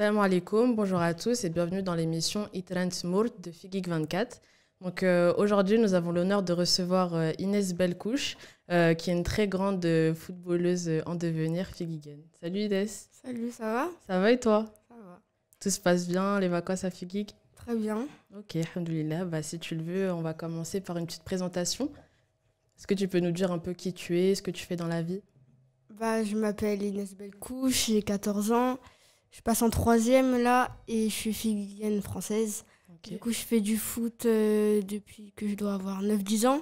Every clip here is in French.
Salam alaikum, bonjour à tous et bienvenue dans l'émission Itran Smourt de Figig 24. Donc aujourd'hui, nous avons l'honneur de recevoir Inès Belkouche, qui est une très grande footballeuse en devenir figuigienne. Salut Inès. Salut, ça va? Ça va et toi? Ça va. Tout se passe bien, les vacances à Figig? Très bien. Ok, alhamdoulilah. Bah, si tu le veux, on va commencer par une petite présentation. Est-ce que tu peux nous dire un peu qui tu es, ce que tu fais dans la vie? Je m'appelle Inès Belkouche, j'ai 14 ans. Je passe en troisième là et je suis figuienne française. Okay. Du coup, je fais du foot depuis que je dois avoir 9-10 ans.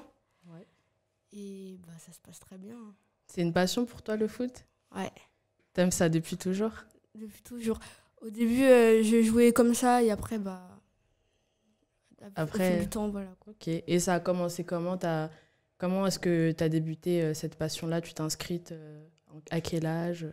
Ouais. Et ça se passe très bien. C'est une passion pour toi le foot? Ouais. T'aimes ça depuis toujours? Depuis toujours. Au début, je jouais comme ça et après, au fil du temps, voilà. Ok. Et ça a commencé comment? Comment est-ce que tu as débuté cette passion-là? Tu t'es inscrite à quel âge?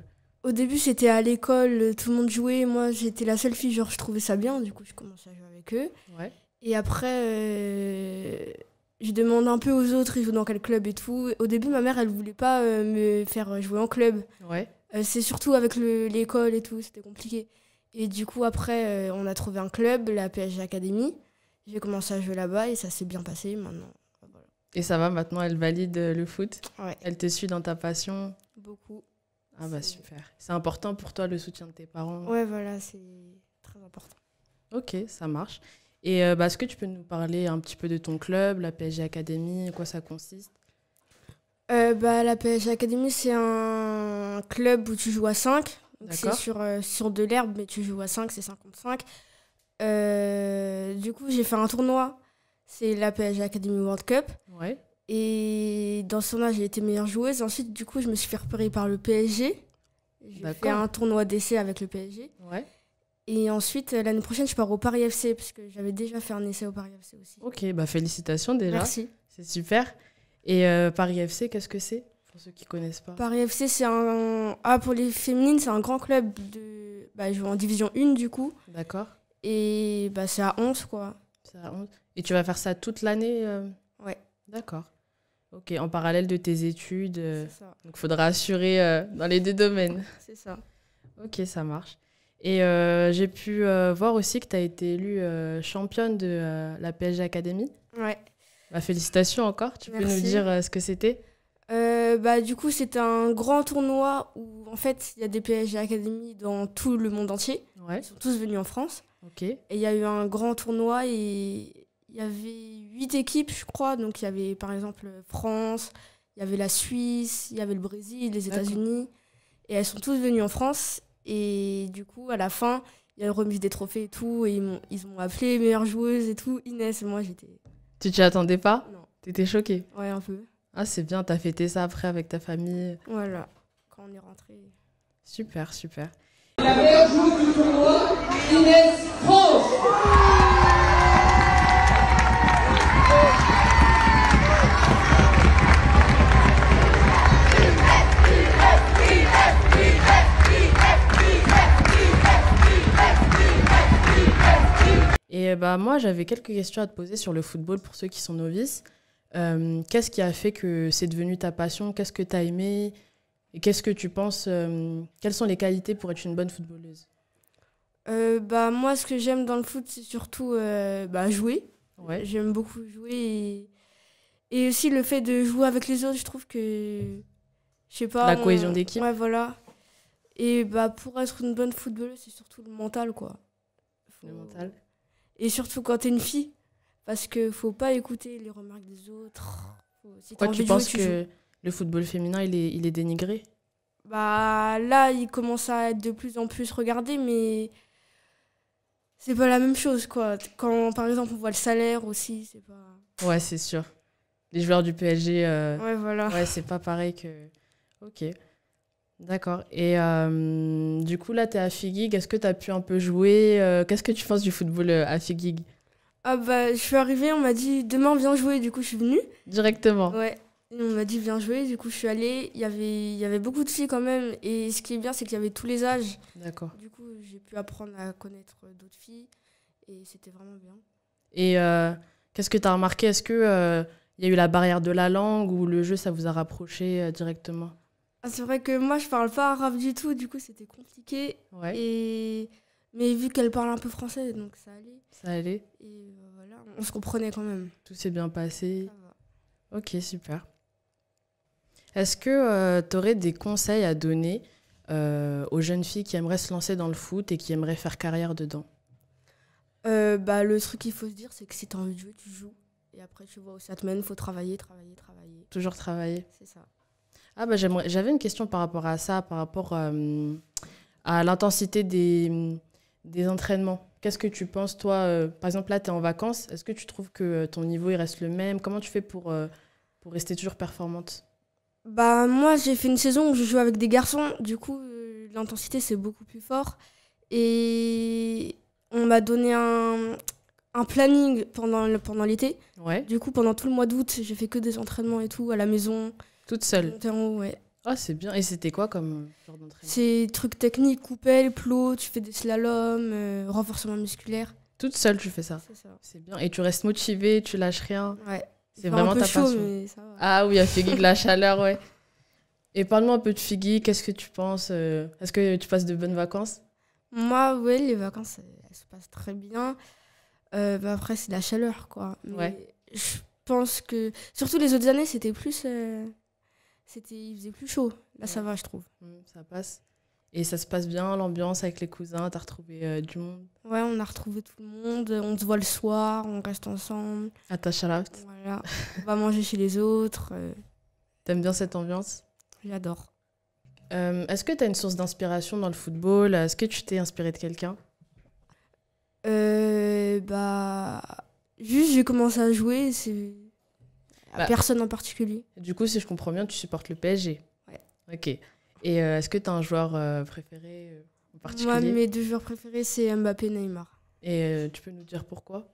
Au début, c'était à l'école, tout le monde jouait. Moi, j'étais la seule fille, genre, je trouvais ça bien. Du coup, je commençais à jouer avec eux. Ouais. Et après, je demande un peu aux autres, ils jouent dans quel club et tout. Au début, ma mère, elle voulait pas me faire jouer en club. Ouais. C'est surtout avec l'école et tout, c'était compliqué. Et du coup, après, on a trouvé un club, la PSG Academy. J'ai commencé à jouer là-bas et ça s'est bien passé maintenant. Voilà. Et ça va, maintenant, elle valide le foot? Ouais. Elle te suit dans ta passion? Beaucoup. Ah bah super. C'est important pour toi le soutien de tes parents? Ouais, voilà, c'est très important. Ok, ça marche. Et est-ce que tu peux nous parler un petit peu de ton club, la PSG Academy, en quoi ça consiste? La PSG Academy, c'est un club où tu joues à 5. C'est sur de l'herbe, mais tu joues à 5, c'est 5 contre 5. Du coup, j'ai fait un tournoi. C'est la PSG Academy World Cup. Ouais. Et dans ce tournoi, j'ai été meilleure joueuse. Ensuite, du coup, je me suis fait repérer par le PSG. J'ai fait un tournoi d'essai avec le PSG. Ouais. Et ensuite, l'année prochaine, je pars au Paris FC, parce que j'avais déjà fait un essai au Paris FC aussi. Ok, félicitations déjà. Merci. C'est super. Et Paris FC, qu'est-ce que c'est, pour ceux qui ne connaissent pas? Paris FC, c'est pour les féminines, c'est un grand club je joue en division 1 du coup. D'accord. Et c'est à 11, quoi. C'est à 11. Et tu vas faire ça toute l'année? Ouais. D'accord. Ok, en parallèle de tes études. C'est ça. Donc, il faudra assurer dans les deux domaines. C'est ça. Ok, ça marche. Et j'ai pu voir aussi que tu as été élue championne de la PSG Academy. Ouais. Félicitations encore. Tu peux nous dire ce que c'était? Du coup, c'était un grand tournoi où, en fait, il y a des PSG Academy dans tout le monde entier. Ouais. Ils sont tous venus en France. Ok. Et il y a eu un grand tournoi et il y avait 8 équipes, je crois. Donc, il y avait, par exemple, France, il y avait la Suisse, il y avait le Brésil, les États-Unis. Et elles sont toutes venues en France. Et du coup, à la fin, il y a une remise des trophées et tout. Et ils m'ont appelée meilleure joueuse et tout. Inès, et moi, j'étais... Tu t'y attendais pas? Non. T'étais choquée? Ouais, un peu. Ah, c'est bien, t'as fêté ça après avec ta famille. Voilà, quand on est rentré. Super, super. La meilleure joueuse du tournoi, Inès France. Et moi, j'avais quelques questions à te poser sur le football pour ceux qui sont novices. Qu'est-ce qui a fait que c'est devenu ta passion? Qu'est-ce que tu as aimé? Et qu'est-ce que tu penses quelles sont les qualités pour être une bonne footballeuse? Moi, ce que j'aime dans le foot, c'est surtout jouer. Ouais. J'aime beaucoup jouer. Et aussi le fait de jouer avec les autres, je trouve que... Je sais pas... La cohésion d'équipe. Ouais, voilà. Et pour être une bonne footballeuse, c'est surtout le mental, quoi. Le mental. Et surtout quand t'es une fille. Parce qu'il faut pas écouter les remarques des autres. Si Tu penses que le football féminin, il est dénigré? Là, il commence à être de plus en plus regardé, mais c'est pas la même chose, quoi. Quand, par exemple, on voit le salaire aussi, c'est pas... Ouais, c'est sûr. Les joueurs du PSG, ouais, voilà. Ouais, c'est pas pareil que... Ok, d'accord. Et du coup, là, t'es à Figuig. Est-ce que t'as pu un peu jouer? Qu'est-ce que tu penses du football à Figuig? Je suis arrivée, on m'a dit demain viens jouer, du coup je suis venue. Directement? Ouais, et on m'a dit viens jouer, du coup je suis allée. Il y avait beaucoup de filles quand même, et ce qui est bien c'est qu'il y avait tous les âges. D'accord. Du coup j'ai pu apprendre à connaître d'autres filles, et c'était vraiment bien. Et qu'est-ce que tu as remarqué? Est-ce que y a eu la barrière de la langue ou le jeu ça vous a rapproché directement? C'est vrai que moi je parle pas arabe du tout, du coup c'était compliqué. Ouais. Mais vu qu'elle parle un peu français, donc ça allait. Ça allait? Et voilà, on se comprenait quand même. Tout s'est bien passé? Ça va. Ok, super. Est-ce que tu aurais des conseils à donner aux jeunes filles qui aimeraient se lancer dans le foot et qui aimeraient faire carrière dedans? Le truc qu'il faut se dire, c'est que si tu as envie de jouer, tu joues. Et après, tu vois où ça te mène, il faut travailler. Toujours travailler? C'est ça. Ah bah j'avais une question par rapport à ça, par rapport à l'intensité des entraînements. Qu'est-ce que tu penses, toi par exemple, là, tu es en vacances. Est-ce que tu trouves que ton niveau il reste le même? Comment tu fais pour rester toujours performante? Moi, j'ai fait une saison où je joue avec des garçons. Du coup, l'intensité, c'est beaucoup plus fort. Et on m'a donné un planning pendant l'été. Ouais. Du coup, pendant tout le mois d'août, j'ai fait que des entraînements et tout, à la maison. Toute seule? Monter en haut, ouais. Ah, c'est bien. Et c'était quoi comme genre d'entraînement? C'est trucs techniques, coupelle, plot, tu fais des slaloms, renforcement musculaire. Toute seule, tu fais ça? C'est ça. C'est bien. Et tu restes motivée, tu lâches rien? Ouais. C'est vraiment ta chaud, passion. mais ça va. Ah oui, à Figgy, de la chaleur, ouais. Et parle-moi un peu de Figgy, qu'est-ce que tu penses? Est-ce que tu passes de bonnes vacances? Moi, ouais, les vacances, elles se passent très bien. Après, c'est la chaleur, quoi. Mais Ouais. je pense que, surtout les autres années, c'était plus... il faisait plus chaud. Là, ça va, je trouve. Ça passe. Et ça se passe bien, l'ambiance avec les cousins, t'as retrouvé du monde? Ouais, on a retrouvé tout le monde. On se voit le soir, on reste ensemble. À ta Charlotte? Voilà. On va manger chez les autres. T'aimes bien cette ambiance? J'adore. Est-ce que t'as une source d'inspiration dans le football? Est-ce que tu t'es inspiré de quelqu'un? Juste, j'ai commencé à jouer. C'est Bah, personne en particulier. Du coup, si je comprends bien, tu supportes le PSG? Ouais. Ok. Et est-ce que t'as un joueur préféré en particulier? Moi, mes deux joueurs préférés, c'est Mbappé et Neymar. Et tu peux nous dire pourquoi?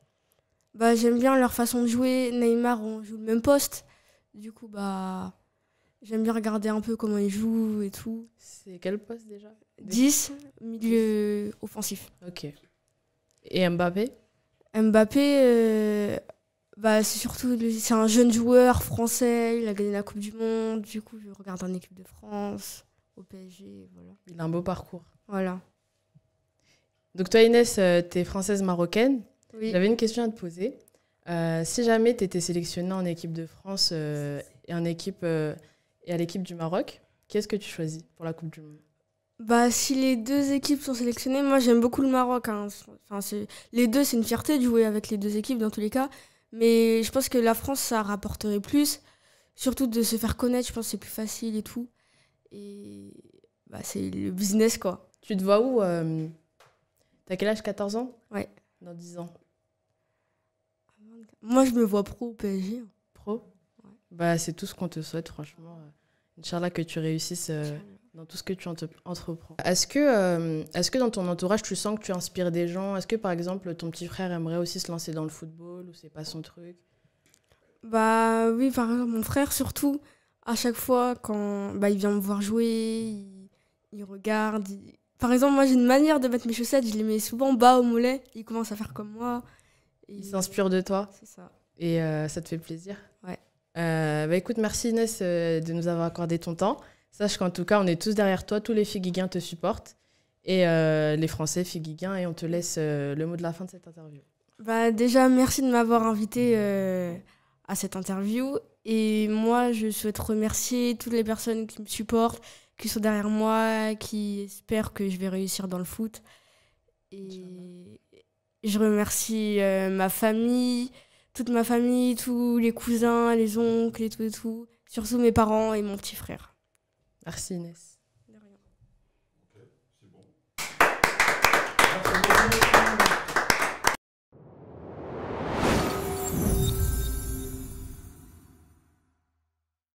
J'aime bien leur façon de jouer. Neymar, on joue le même poste. Du coup, j'aime bien regarder un peu comment il joue et tout. C'est quel poste déjà? 10, milieu offensif. Ok. Et Mbappé? Mbappé, c'est un jeune joueur français. Il a gagné la Coupe du Monde. Du coup, je regarde en équipe de France, au PSG. Voilà. Il a un beau parcours. Voilà. Donc toi, Inès, t'es française-marocaine. Oui. J'avais une question à te poser. Si jamais tu étais sélectionnée en équipe de France et à l'équipe du Maroc, qu'est-ce que tu choisis pour la Coupe du Monde? Si les deux équipes sont sélectionnées, moi j'aime beaucoup le Maroc. Hein. Les deux, c'est une fierté de jouer avec les deux équipes dans tous les cas. Mais je pense que la France, ça rapporterait plus. Surtout de se faire connaître, je pense que c'est plus facile et tout. Et c'est le business, quoi. Tu te vois où T'as quel âge? 14 ans? Ouais. Dans 10 ans? Moi, je me vois pro au PSG. Pro? Ouais. C'est tout ce qu'on te souhaite, franchement. Inch'Allah, que tu réussisses dans tout ce que tu entreprends. Est-ce que dans ton entourage, tu sens que tu inspires des gens? Est-ce que, par exemple, ton petit frère aimerait aussi se lancer dans le football ou c'est pas son truc? Oui, par exemple, mon frère, surtout, à chaque fois, quand il vient me voir jouer, il regarde. Par exemple, moi, j'ai une manière de mettre mes chaussettes, je les mets souvent bas au mollet. Il commence à faire comme moi. Il s'inspire de toi? C'est ça. Et ça te fait plaisir? Ouais. Écoute, merci Inès de nous avoir accordé ton temps. Sache qu'en tout cas, on est tous derrière toi. Tous les Figuiguins te supportent. Et les Français Figuiguins. Et on te laisse le mot de la fin de cette interview. Déjà, merci de m'avoir invité à cette interview. Et moi, je souhaite remercier toutes les personnes qui me supportent, qui sont derrière moi, qui espèrent que je vais réussir dans le foot. Et je remercie ma famille, toute ma famille, tous les cousins, les oncles et tout. Surtout mes parents et mon petit frère. Merci Inès. De rien. Ok, c'est bon. Merci beaucoup.